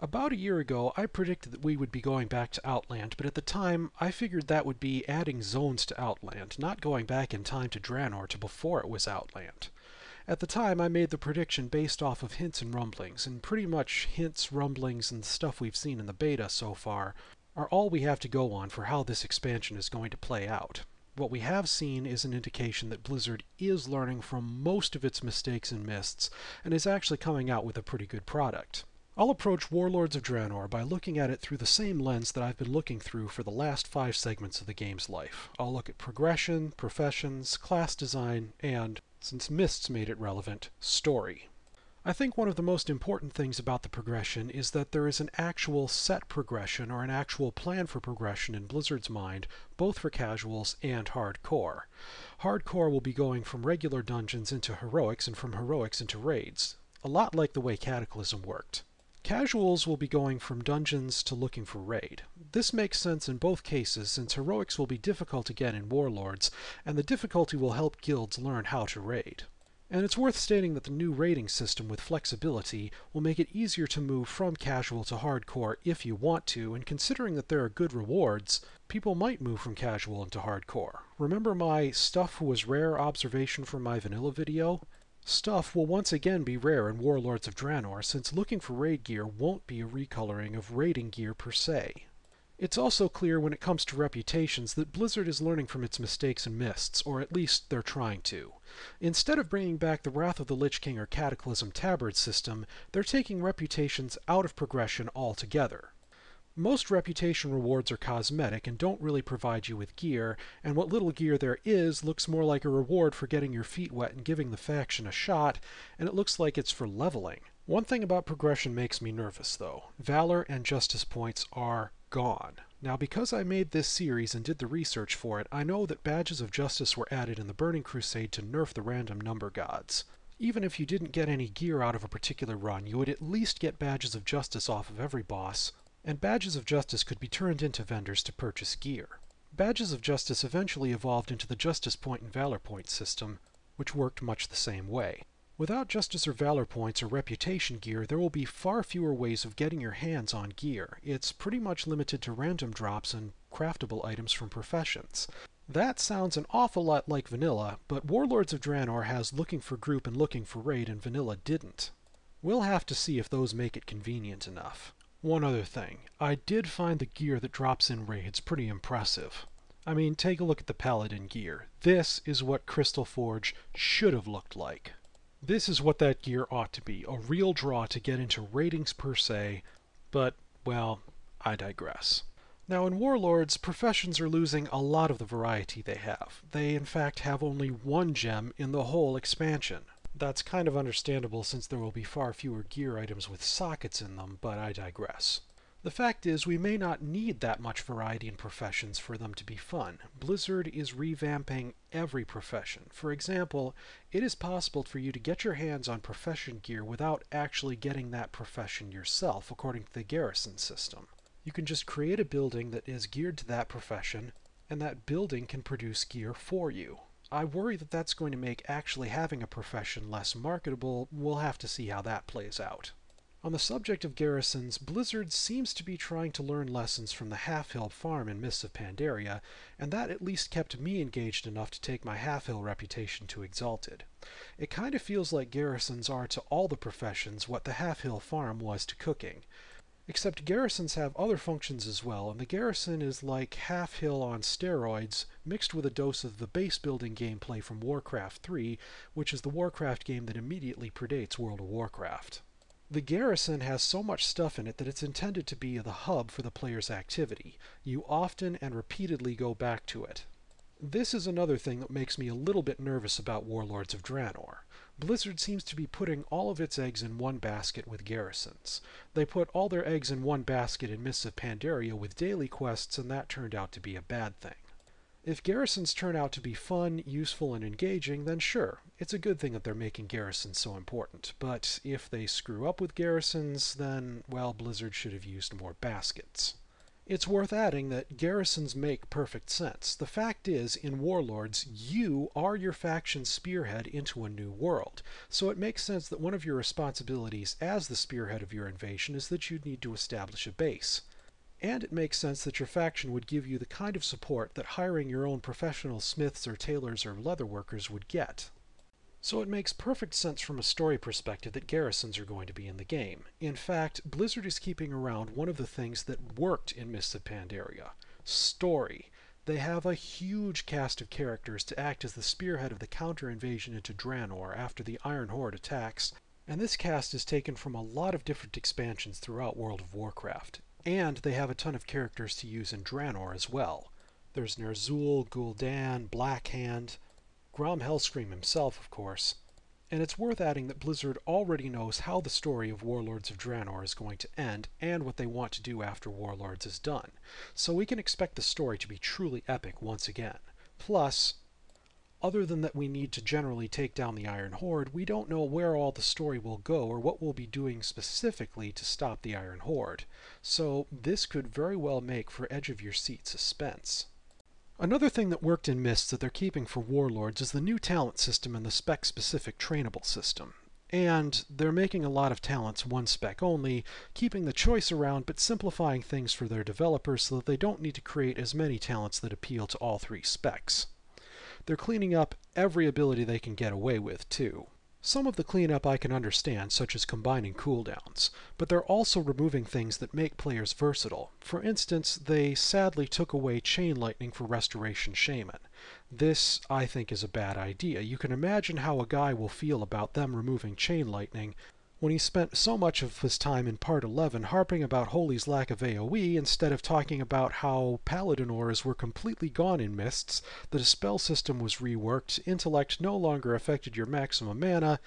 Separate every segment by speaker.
Speaker 1: About a year ago, I predicted that we would be going back to Outland, but at the time, I figured that would be adding zones to Outland, not going back in time to Draenor to before it was Outland. At the time, I made the prediction based off of hints and rumblings, and pretty much hints, rumblings, and the stuff we've seen in the beta so far are all we have to go on for how this expansion is going to play out. What we have seen is an indication that Blizzard is learning from most of its mistakes and mists, and is actually coming out with a pretty good product. I'll approach Warlords of Draenor by looking at it through the same lens that I've been looking through for the last 5 segments of the game's life. I'll look at progression, professions, class design, and, since Mists made it relevant, story. I think one of the most important things about the progression is that there is an actual set progression or an actual plan for progression in Blizzard's mind, both for casuals and hardcore. Hardcore will be going from regular dungeons into heroics and from heroics into raids, a lot like the way Cataclysm worked. Casuals will be going from dungeons to looking for raid. This makes sense in both cases since heroics will be difficult again in Warlords, and the difficulty will help guilds learn how to raid. And it's worth stating that the new raiding system with flexibility will make it easier to move from casual to hardcore if you want to, and considering that there are good rewards, people might move from casual into hardcore. Remember my stuff was rare observation from my vanilla video? Stuff will once again be rare in Warlords of Draenor, since looking for raid gear won't be a recoloring of raiding gear per se. It's also clear when it comes to reputations that Blizzard is learning from its mistakes and mists, or at least they're trying to. Instead of bringing back the Wrath of the Lich King or Cataclysm tabard system, they're taking reputations out of progression altogether. Most reputation rewards are cosmetic and don't really provide you with gear, and what little gear there is looks more like a reward for getting your feet wet and giving the faction a shot, and it looks like it's for leveling. One thing about progression makes me nervous, though. Valor and Justice points are gone. Now, because I made this series and did the research for it, I know that Badges of Justice were added in the Burning Crusade to nerf the random number gods. Even if you didn't get any gear out of a particular run, you would at least get Badges of Justice off of every boss, and Badges of Justice could be turned into vendors to purchase gear. Badges of Justice eventually evolved into the Justice Point and Valor Point system, which worked much the same way. Without Justice or Valor Points or Reputation gear, there will be far fewer ways of getting your hands on gear. It's pretty much limited to random drops and craftable items from professions. That sounds an awful lot like vanilla, but Warlords of Draenor has looking for group and looking for raid, and vanilla didn't. We'll have to see if those make it convenient enough. One other thing, I did find the gear that drops in raids pretty impressive. I mean, take a look at the Paladin gear. This is what Crystal Forge should have looked like. This is what that gear ought to be, a real draw to get into ratings per se, but, well, I digress. Now in Warlords, professions are losing a lot of the variety they have. They in fact have only one gem in the whole expansion. That's kind of understandable since there will be far fewer gear items with sockets in them, but I digress. The fact is, we may not need that much variety in professions for them to be fun. Blizzard is revamping every profession. For example, it is possible for you to get your hands on profession gear without actually getting that profession yourself, according to the garrison system. You can just create a building that is geared to that profession, and that building can produce gear for you. I worry that that's going to make actually having a profession less marketable. We'll have to see how that plays out. On the subject of garrisons, Blizzard seems to be trying to learn lessons from the Half-Hill farm in Mists of Pandaria, and that at least kept me engaged enough to take my Half-Hill reputation to Exalted. It kind of feels like garrisons are to all the professions what the Half-Hill farm was to cooking. Except garrisons have other functions as well, and the garrison is like Half-Hill on steroids, mixed with a dose of the base building gameplay from Warcraft 3, which is the Warcraft game that immediately predates World of Warcraft. The garrison has so much stuff in it that it's intended to be the hub for the player's activity. You often and repeatedly go back to it. This is another thing that makes me a little bit nervous about Warlords of Draenor. Blizzard seems to be putting all of its eggs in one basket with garrisons. They put all their eggs in one basket in Mists of Pandaria with daily quests, and that turned out to be a bad thing. If garrisons turn out to be fun, useful, and engaging, then sure, it's a good thing that they're making garrisons so important. But if they screw up with garrisons, then, well, Blizzard should have used more baskets. It's worth adding that garrisons make perfect sense. The fact is, in Warlords, you are your faction's spearhead into a new world, so it makes sense that one of your responsibilities as the spearhead of your invasion is that you need to establish a base. And it makes sense that your faction would give you the kind of support that hiring your own professional smiths or tailors or leatherworkers would get. So it makes perfect sense from a story perspective that garrisons are going to be in the game. In fact, Blizzard is keeping around one of the things that worked in Mists of Pandaria: story. They have a huge cast of characters to act as the spearhead of the counter-invasion into Draenor after the Iron Horde attacks, and this cast is taken from a lot of different expansions throughout World of Warcraft. And they have a ton of characters to use in Draenor as well. There's Ner'zhul, Gul'dan, Blackhand, Grom Hellscream himself, of course. And it's worth adding that Blizzard already knows how the story of Warlords of Draenor is going to end, and what they want to do after Warlords is done. So we can expect the story to be truly epic once again. Plus, other than that we need to generally take down the Iron Horde, we don't know where all the story will go or what we'll be doing specifically to stop the Iron Horde. So this could very well make for edge-of-your-seat suspense. Another thing that worked in Mists that they're keeping for Warlords is the new talent system and the spec-specific trainable system. And they're making a lot of talents one spec only, keeping the choice around but simplifying things for their developers so that they don't need to create as many talents that appeal to all three specs. They're cleaning up every ability they can get away with, too. Some of the cleanup I can understand, such as combining cooldowns, but they're also removing things that make players versatile. For instance, they sadly took away Chain Lightning for Restoration Shaman. This, I think, is a bad idea. You can imagine how a guy will feel about them removing Chain Lightning when he spent so much of his time in Part 11 harping about Holy's lack of AoE instead of talking about how Paladin auras were completely gone in Mists, the spell system was reworked, intellect no longer affected your maximum mana,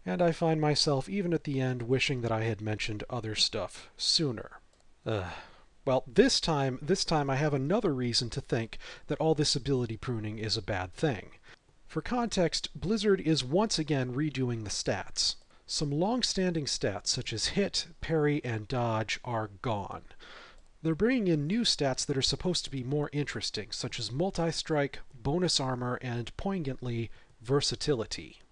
Speaker 1: and I find myself even at the end wishing that I had mentioned other stuff sooner. Well, this time I have another reason to think that all this ability pruning is a bad thing. For context, Blizzard is once again redoing the stats. Some long-standing stats such as hit, parry, and dodge are gone. They're bringing in new stats that are supposed to be more interesting, such as multi-strike, bonus armor, and, poignantly, versatility.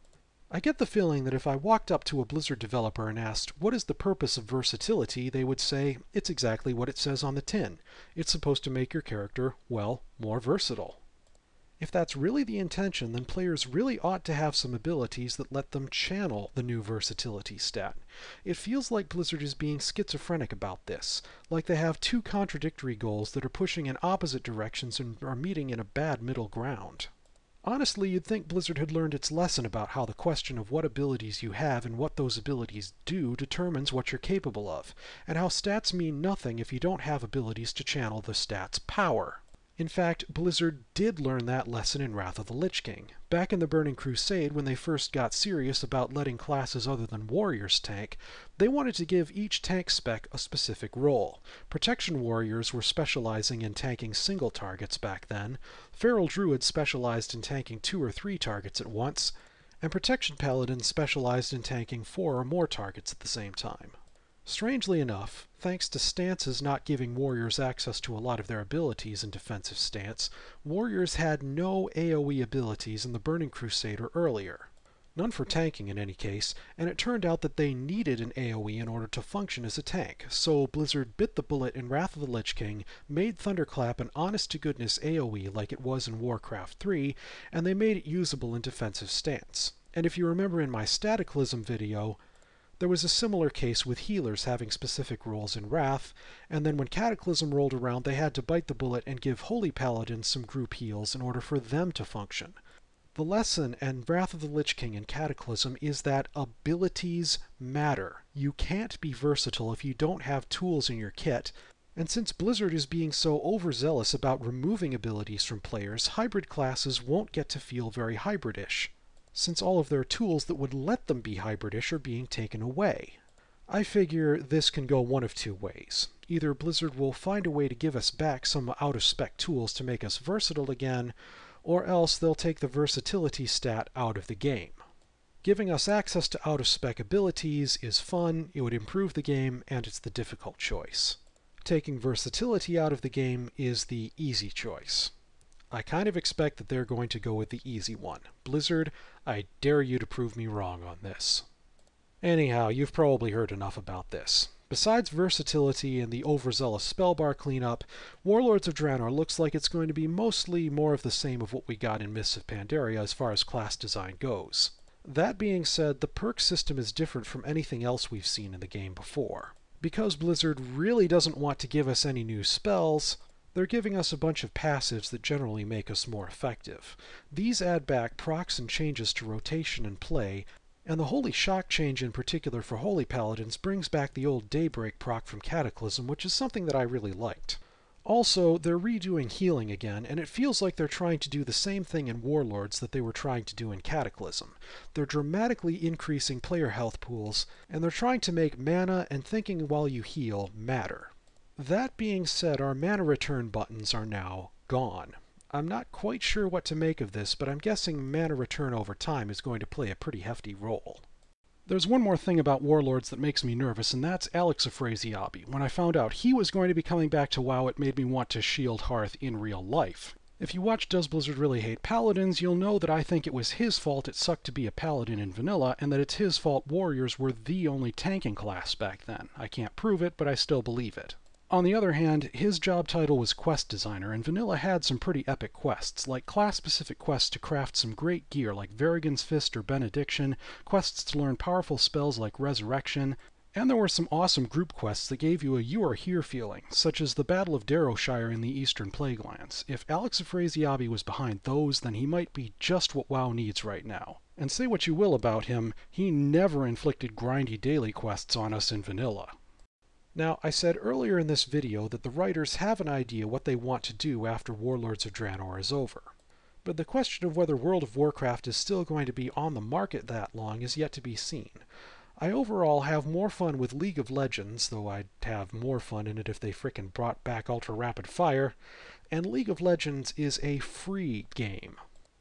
Speaker 1: I get the feeling that if I walked up to a Blizzard developer and asked, what is the purpose of versatility, they would say, it's exactly what it says on the tin. It's supposed to make your character, well, more versatile. If that's really the intention, then players really ought to have some abilities that let them channel the new versatility stat. It feels like Blizzard is being schizophrenic about this, like they have two contradictory goals that are pushing in opposite directions and are meeting in a bad middle ground. Honestly, you'd think Blizzard had learned its lesson about how the question of what abilities you have and what those abilities do determines what you're capable of, and how stats mean nothing if you don't have abilities to channel the stat's power. In fact, Blizzard did learn that lesson in Wrath of the Lich King. Back in the Burning Crusade, when they first got serious about letting classes other than warriors tank, they wanted to give each tank spec a specific role. Protection warriors were specializing in tanking single targets back then, feral druids specialized in tanking 2 or 3 targets at once, and protection paladins specialized in tanking 4 or more targets at the same time. Strangely enough, thanks to stances not giving warriors access to a lot of their abilities in defensive stance, warriors had no AoE abilities in the Burning Crusade or earlier. None for tanking in any case, and it turned out that they needed an AoE in order to function as a tank, so Blizzard bit the bullet in Wrath of the Lich King, made Thunderclap an honest-to-goodness AoE like it was in Warcraft 3, and they made it usable in defensive stance. And if you remember in my Stataclysm video, there was a similar case with healers having specific roles in Wrath, and then when Cataclysm rolled around they had to bite the bullet and give Holy Paladins some group heals in order for them to function. The lesson in Wrath of the Lich King and Cataclysm is that abilities matter. You can't be versatile if you don't have tools in your kit, and since Blizzard is being so overzealous about removing abilities from players, hybrid classes won't get to feel very hybridish, since all of their tools that would let them be hybridish are being taken away. I figure this can go one of two ways. Either Blizzard will find a way to give us back some out-of-spec tools to make us versatile again, or else they'll take the versatility stat out of the game. Giving us access to out-of-spec abilities is fun, it would improve the game, and it's the difficult choice. Taking versatility out of the game is the easy choice. I kind of expect that they're going to go with the easy one. Blizzard, I dare you to prove me wrong on this. Anyhow, you've probably heard enough about this. Besides versatility and the overzealous spellbar cleanup, Warlords of Draenor looks like it's going to be mostly more of the same of what we got in Mists of Pandaria as far as class design goes. That being said, the perk system is different from anything else we've seen in the game before. Because Blizzard really doesn't want to give us any new spells, they're giving us a bunch of passives that generally make us more effective. These add back procs and changes to rotation and play, and the Holy Shock change in particular for Holy Paladins brings back the old Daybreak proc from Cataclysm, which is something that I really liked. Also, they're redoing healing again, and it feels like they're trying to do the same thing in Warlords that they were trying to do in Cataclysm. They're dramatically increasing player health pools, and they're trying to make mana and thinking while you heal matter. That being said, our mana return buttons are now gone. I'm not quite sure what to make of this, but I'm guessing mana return over time is going to play a pretty hefty role. There's one more thing about Warlords that makes me nervous, and that's Alex Afrasiabi. When I found out he was going to be coming back to WoW, it made me want to shield Hearth in real life. If you watch Does Blizzard Really Hate Paladins, you'll know that I think it was his fault it sucked to be a paladin in vanilla, and that it's his fault warriors were the only tanking class back then. I can't prove it, but I still believe it. On the other hand, his job title was quest designer, and vanilla had some pretty epic quests, like class-specific quests to craft some great gear like Varigan's Fist or Benediction, quests to learn powerful spells like Resurrection, and there were some awesome group quests that gave you a "you are here" feeling, such as the Battle of Darrowshire in the Eastern Plaguelands. If Alex Afrasiabi was behind those, then he might be just what WoW needs right now. And say what you will about him, he never inflicted grindy daily quests on us in vanilla. Now, I said earlier in this video that the writers have an idea what they want to do after Warlords of Draenor is over. But the question of whether World of Warcraft is still going to be on the market that long is yet to be seen. I overall have more fun with League of Legends, though I'd have more fun in it if they frickin' brought back Ultra Rapid Fire, and League of Legends is a free game.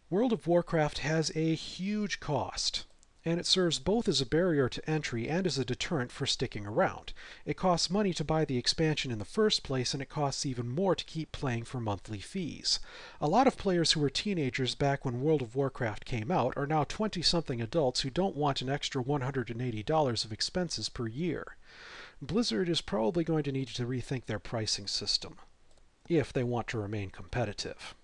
Speaker 1: World of Warcraft has a huge cost, and it serves both as a barrier to entry and as a deterrent for sticking around. It costs money to buy the expansion in the first place, and it costs even more to keep playing for monthly fees. A lot of players who were teenagers back when World of Warcraft came out are now 20-something adults who don't want an extra $180 of expenses per year. Blizzard is probably going to need to rethink their pricing system, if they want to remain competitive.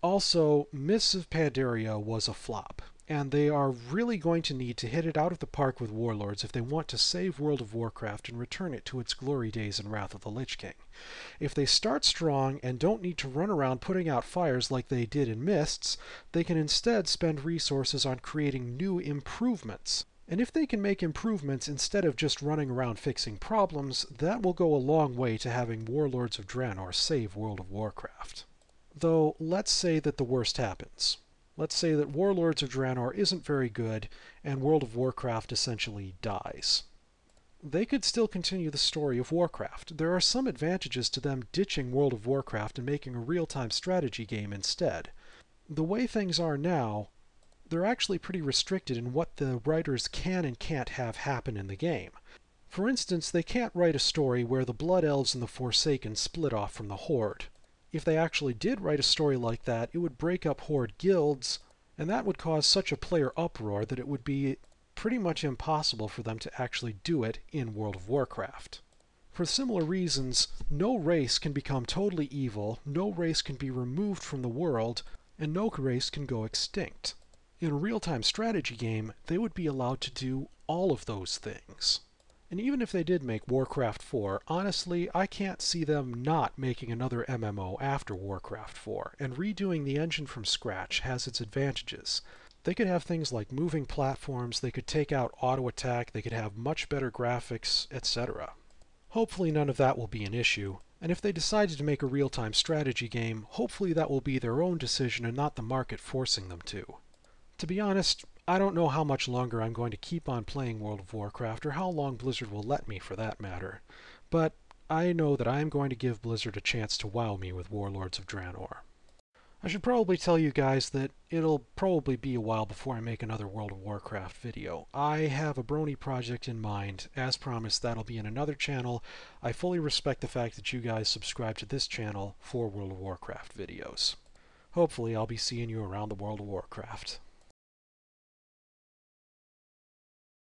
Speaker 1: Also, Mists of Pandaria was a flop, and they are really going to need to hit it out of the park with Warlords if they want to save World of Warcraft and return it to its glory days in Wrath of the Lich King. If they start strong and don't need to run around putting out fires like they did in Mists, they can instead spend resources on creating new improvements. And if they can make improvements instead of just running around fixing problems, that will go a long way to having Warlords of Draenor save World of Warcraft. Though, let's say that the worst happens. Let's say that Warlords of Draenor isn't very good, and World of Warcraft essentially dies. They could still continue the story of Warcraft. There are some advantages to them ditching World of Warcraft and making a real-time strategy game instead. The way things are now, they're actually pretty restricted in what the writers can and can't have happen in the game. For instance, they can't write a story where the Blood Elves and the Forsaken split off from the Horde. If they actually did write a story like that, it would break up Horde guilds, and that would cause such a player uproar that it would be pretty much impossible for them to actually do it in World of Warcraft. For similar reasons, no race can become totally evil, no race can be removed from the world, and no race can go extinct. In a real-time strategy game, they would be allowed to do all of those things. And even if they did make Warcraft 4, honestly, I can't see them not making another MMO after Warcraft 4, and redoing the engine from scratch has its advantages. They could have things like moving platforms, they could take out auto-attack, they could have much better graphics, etc. Hopefully none of that will be an issue, and if they decided to make a real-time strategy game, hopefully that will be their own decision and not the market forcing them to. To be honest, I don't know how much longer I'm going to keep on playing World of Warcraft, or how long Blizzard will let me for that matter, but I know that I am going to give Blizzard a chance to wow me with Warlords of Draenor. I should probably tell you guys that it'll probably be a while before I make another World of Warcraft video. I have a Brony project in mind. As promised, that'll be in another channel. I fully respect the fact that you guys subscribe to this channel for World of Warcraft videos. Hopefully I'll be seeing you around the World of Warcraft.